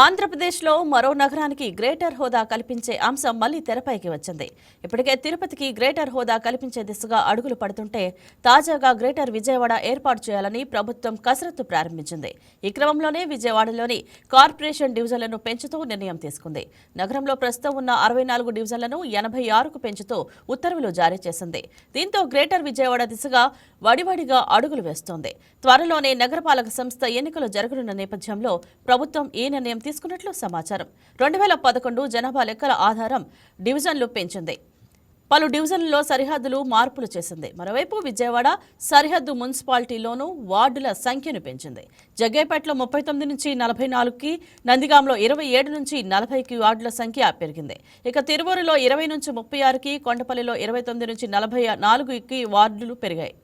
ఆంధ్రప్రదేశ్లో మరో నగరానికి గ్రేటర్ హోదా కల్పించే అంశం మళ్లీ తెరపైకి వచ్చింది. ఇప్పటికే తిరుపతికి గ్రేటర్ హోదా కల్పించే దిశగా అడుగులు పడుతుంటే తాజాగా గ్రేటర్ విజయవాడ ఏర్పాటు చేయాలని ప్రభుత్వం కసరత్తు ప్రారంభించింది. ఈ క్రమంలోనే విజయవాడలోని కార్పొరేషన్ డివిజన్లను పెంచుతూ నిర్ణయం తీసుకుంది. నగరంలో ప్రస్తుతం ఉన్న 64 డివిజన్లను 86కు పెంచుతూ ఉత్తర్వులు జారీ చేసింది. దీంతో గ్రేటర్ విజయవాడ దిశగా వడివడిగా అడుగులు వేస్తోంది. త్వరలోనే నగరపాలక సంస్థ ఎన్నికలు జరగనున్న నేపథ్యంలో ప్రభుత్వం ఈ నిర్ణయం తీసుకున్నట్లు సమాచారం. 2011 జనాభా లెక్కల ఆధారం డివిజన్లు పెంచింది. పలు డివిజన్లలో సరిహద్దులు మార్పులు చేసింది. మరోవైపు విజయవాడ సరిహద్దు మున్సిపాలిటీలోనూ వార్డుల సంఖ్యను పెంచింది. జగ్గైపేటలో 39 నుంచి 44కి, నందిగాంలో 27 నుంచి 40కి వార్డుల సంఖ్య పెరిగింది. ఇక తిరువూరులో 20 నుంచి 36కి, కొండపల్లిలో 29 నుంచి 44కి వార్డులు పెరిగాయి.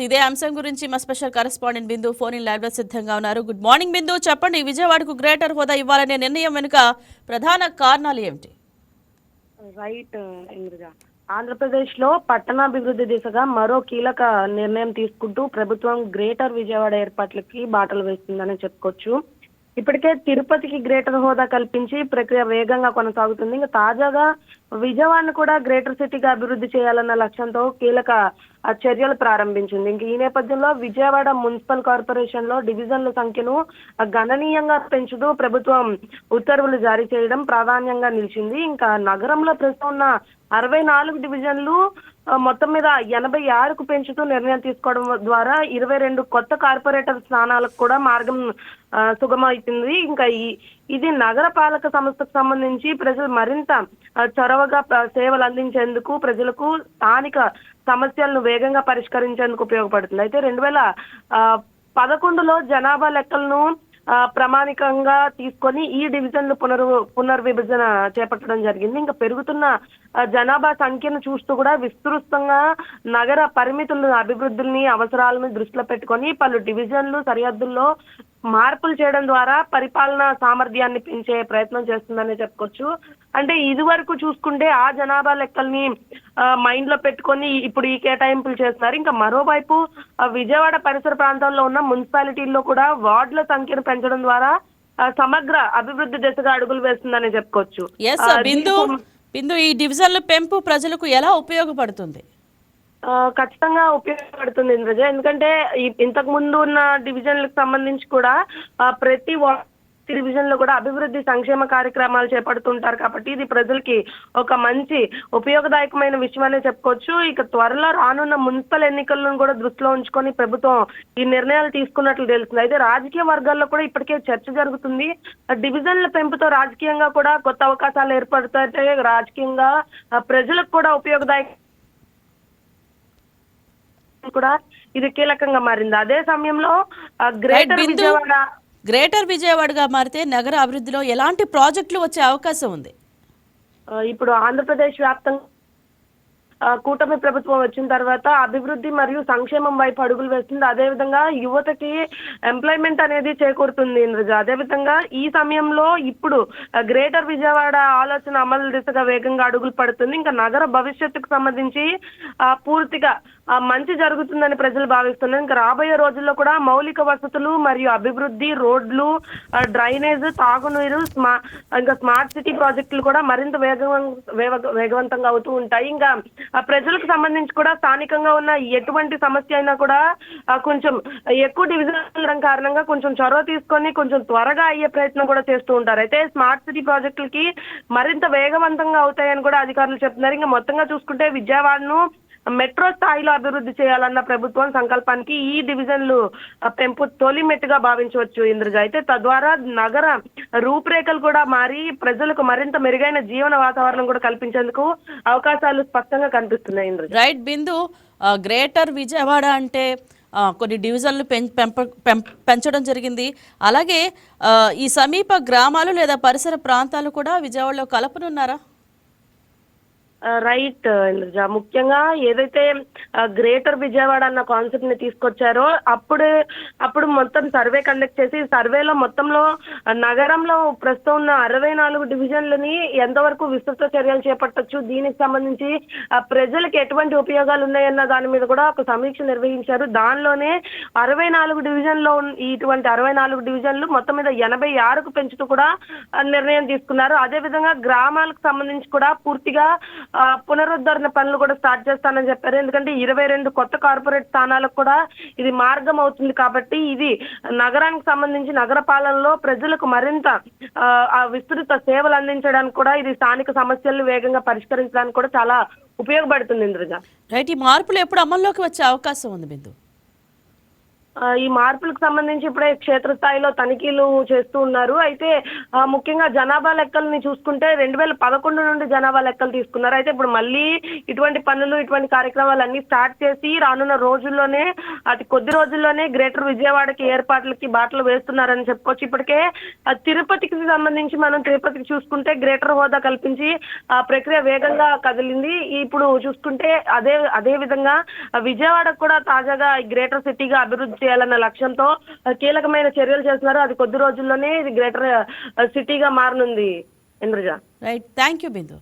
ఇదే అంశం గురించి మా special correspondent Bindu phone in live లో సిద్ధంగా ఉన్నారు. గుడ్ మార్నింగ్ బిందు, చెప్పండి, విజయవాడకు గ్రేటర్ హోదా ఇవ్వాలనే నిర్ణయం వెనుక ప్రధాన కారణాలు ఏమిటి? రైట్ ఇంద్రజ, ఆంధ్రప్రదేశ్ లో పట్టణాభివృద్ధి దిశగా మరో కీలక నిర్ణయం తీసుకుంటూ ప్రభుత్వం గ్రేటర్ విజయవాడ ఏర్పాట్లకి బాటలు వేస్తుందని చెప్పుకోవచ్చు. ఇప్పటికే తిరుపతికి గ్రేటర్ హోదా కల్పించి ప్రక్రియ వేగంగా కొనసాగుతుంది. ఇంకా తాజాగా విజయవాడను కూడా గ్రేటర్ సిటీగా అభివృద్ధి చేయాలన్న లక్ష్యంతో కీలక చర్యలు ప్రారంభించింది. ఇంక ఈ నేపథ్యంలో విజయవాడ మున్సిపల్ కార్పొరేషన్ లో డివిజన్ల సంఖ్యను గణనీయంగా పెంచుతూ ప్రభుత్వం ఉత్తర్వులు జారీ చేయడం ప్రాధాన్యంగా నిలిచింది. ఇంకా నగరంలో ప్రస్తుతం ఉన్న 64 డివిజన్లు మొత్తం మీద 86కు పెంచుతూ నిర్ణయం తీసుకోవడం ద్వారా 22 కొత్త కార్పొరేటర్ స్థానాలకు కూడా మార్గం సుగమవుతుంది. ఇంకా ఇది నగర పాలక సంస్థకు సంబంధించి ప్రజలు మరింత చొరవగా సేవలు అందించేందుకు, ప్రజలకు స్థానిక సమస్యలను వేగంగా పరిష్కరించేందుకు ఉపయోగపడుతుంది. అయితే 2011లో జనాభా లెక్కలను ప్రామాణికంగా తీసుకొని ఈ డివిజన్లు పునర్విభజన చేపట్టడం జరిగింది. ఇంకా పెరుగుతున్న జనాభా సంఖ్యను చూస్తూ కూడా విస్తృతంగా నగర పరిమితులను, అభివృద్ధుల్ని, అవసరాలను దృష్టిలో పెట్టుకొని పలు డివిజన్లు సరిహద్దుల్లో మార్పులు చేయడం ద్వారా పరిపాలనా సామర్థ్యాన్ని పెంచే ప్రయత్నం చేస్తుందని చెప్పుకోవచ్చు. అంటే ఇది వరకు చూసుకుంటే ఆ జనాభా లెక్కల్ని మైండ్ లో పెట్టుకొని ఇప్పుడు ఈ కేటాయింపులు చేస్తున్నారు. ఇంకా మరోవైపు విజయవాడ పరిసర ప్రాంతాల్లో ఉన్న మున్సిపాలిటీల్లో కూడా వార్డుల సంఖ్యను పెంచడం ద్వారా సమగ్ర అభివృద్ధి దిశగా అడుగులు వేస్తుందని చెప్పుకోవచ్చు. బిందు, ఈ డివిజన్ల పెంపు ప్రజలకు ఎలా ఉపయోగపడుతుంది? ఖచ్చితంగా ఉపయోగపడుతుంది ఇంద్రజ. ఎందుకంటే ఇంతకు ముందు ఉన్న డివిజన్లకు సంబంధించి కూడా ప్రతి డివిజన్ లో కూడా అభివృద్ధి సంక్షేమ కార్యక్రమాలు చేపడుతుంటారు కాబట్టి ఇది ప్రజలకి ఒక మంచి ఉపయోగదాయకమైన విషయమనే చెప్పుకోవచ్చు. ఇక త్వరలో రానున్న మున్సిపల్ ఎన్నికలను కూడా దృష్టిలో ఉంచుకొని ప్రభుత్వం ఈ నిర్ణయాలు తీసుకున్నట్లు తెలుస్తుంది. అయితే రాజకీయ వర్గాల్లో కూడా ఇప్పటికే చర్చ జరుగుతుంది. డివిజన్ల పెంపుతో రాజకీయంగా కూడా కొత్త అవకాశాలు ఏర్పడతాయి. రాజకీయంగా ప్రజలకు కూడా ఉపయోగదాయక కూడా ఇది కీలకంగా మారింది. అదే సమయంలో గ్రేటర్ విజయవాడగా మారితే నగర అభివృద్ధిలో ఎలాంటి ప్రాజెక్టులు వచ్చే అవకాశం ఉంది? ఇప్పుడు ఆంధ్రప్రదేశ్ వ్యాప్తంగా కూటమి ప్రభుత్వం వచ్చిన తర్వాత అభివృద్ధి మరియు సంక్షేమం వైపు అడుగులు వేస్తుంది. అదేవిధంగా యువతకి ఎంప్లాయ్మెంట్ అనేది చేకూరుతుంది ఇంద్రజ. అదేవిధంగా ఈ సమయంలో ఇప్పుడు గ్రేటర్ విజయవాడ ఆలోచన అమలు దిశగా వేగంగా అడుగులు పడుతుంది. ఇంకా నగర భవిష్యత్తుకు సంబంధించి పూర్తిగా మంచి జరుగుతుందని ప్రజలు భావిస్తున్నారు. ఇంకా రాబోయే రోజుల్లో కూడా మౌలిక వసతులు మరియు అభివృద్ధి, రోడ్లు, డ్రైనేజ్, తాగునీరు, ఇంకా స్మార్ట్ సిటీ ప్రాజెక్టులు కూడా మరింత వేగవంతంగా అవుతూ ఉంటాయి. ఇంకా ప్రజలకు సంబంధించి కూడా స్థానికంగా ఉన్న ఎటువంటి సమస్య అయినా కూడా కొంచెం ఎక్కువ డివిజన్ కారణంగా కొంచెం చొరవ తీసుకొని కొంచెం త్వరగా అయ్యే ప్రయత్నం కూడా చేస్తూ ఉంటారు. అయితే స్మార్ట్ సిటీ ప్రాజెక్టులకి మరింత వేగవంతంగా అవుతాయని కూడా అధికారులు చెప్తున్నారు. ఇంకా మొత్తంగా చూసుకుంటే విజయవాడను మెట్రో స్థాయిలో అభివృద్ధి చేయాలన్న ప్రభుత్వం సంకల్పానికి ఈ డివిజన్లు పెంపు తొలిమెట్టుగా భావించవచ్చు ఇంద్రజ. అయితే తద్వారా నగర రూపురేఖలు కూడా మారి ప్రజలకు మరింత మెరుగైన జీవన వాతావరణం కూడా కల్పించేందుకు అవకాశాలు స్పష్టంగా కనిపిస్తున్నాయి ఇంద్రజ. రైట్ బిందు, గ్రేటర్ విజయవాడ అంటే కొన్ని డివిజన్లు పెంచడం జరిగింది. అలాగే ఈ సమీప గ్రామాలు లేదా పరిసర ప్రాంతాలు కూడా విజయవాడలో కలపనున్నారా? రైట్ ఇంద్రజ. ముఖ్యంగా ఏదైతే గ్రేటర్ విజయవాడ అన్న కాన్సెప్ట్ ని తీసుకొచ్చారో అప్పుడు మొత్తం సర్వే కండక్ట్ చేసి సర్వేలో మొత్తంలో నగరంలో ప్రస్తుతం ఉన్న 64 డివిజన్లని ఎంతవరకు విస్తృత చర్యలు చేపట్టొచ్చు, దీనికి సంబంధించి ప్రజలకు ఎటువంటి ఉపయోగాలు ఉన్నాయన్న దాని మీద కూడా ఒక సమీక్ష నిర్వహించారు. దానిలోనే 64 డివిజన్లో ఇటువంటి 64 డివిజన్లు మొత్తం మీద 86కు పెంచుతూ కూడా నిర్ణయం తీసుకున్నారు. అదేవిధంగా గ్రామాలకు సంబంధించి కూడా పూర్తిగా పునరుద్ధరణ పనులు కూడా స్టార్ట్ చేస్తానని చెప్పారు. ఎందుకంటే 22 కొత్త కార్పొరేట్ స్థానాలకు కూడా ఇది మార్గం అవుతుంది. కాబట్టి ఇది నగరానికి సంబంధించి నగర పాలనలో ప్రజలకు మరింత విస్తృత సేవలు అందించడానికి కూడా, ఇది స్థానిక సమస్యలను వేగంగా పరిష్కరించడానికి కూడా చాలా ఉపయోగపడుతుంది ఇంద్రజ. రైట్, ఈ మార్పులు ఎప్పుడు అమల్లోకి వచ్చే అవకాశం ఉంది బిందు? ఈ మార్పులకు సంబంధించి ఇప్పుడే క్షేత్రస్థాయిలో తనిఖీలు చేస్తూ ఉన్నారు. అయితే ముఖ్యంగా జనాభా లెక్కల్ని చూసుకుంటే 2011 నుండి జనాభా లెక్కలు తీసుకున్నారు. అయితే ఇప్పుడు మళ్ళీ ఇటువంటి పనులు, ఇటువంటి కార్యక్రమాలు అన్ని స్టార్ట్ చేసి రానున్న రోజుల్లోనే, అతి కొద్ది రోజుల్లోనే గ్రేటర్ విజయవాడకి ఏర్పాట్లకి బాటలు వేస్తున్నారని చెప్పుకోవచ్చు. ఇప్పటికే తిరుపతికి సంబంధించి మనం తిరుపతికి చూసుకుంటే గ్రేటర్ హోదా కల్పించి ఆ ప్రక్రియ వేగంగా కదిలింది. ఇప్పుడు చూసుకుంటే అదే విధంగా విజయవాడకు కూడా తాజాగా గ్రేటర్ సిటీగా అభివృద్ధి చేయాలన్న లక్ష్యంతో కీలకమైన చర్యలు చేస్తున్నారు. అది కొద్ది రోజుల్లోనే ఇది గ్రేటర్ సిటీగా మారనుంది Indraja. Right, thank you Bindu.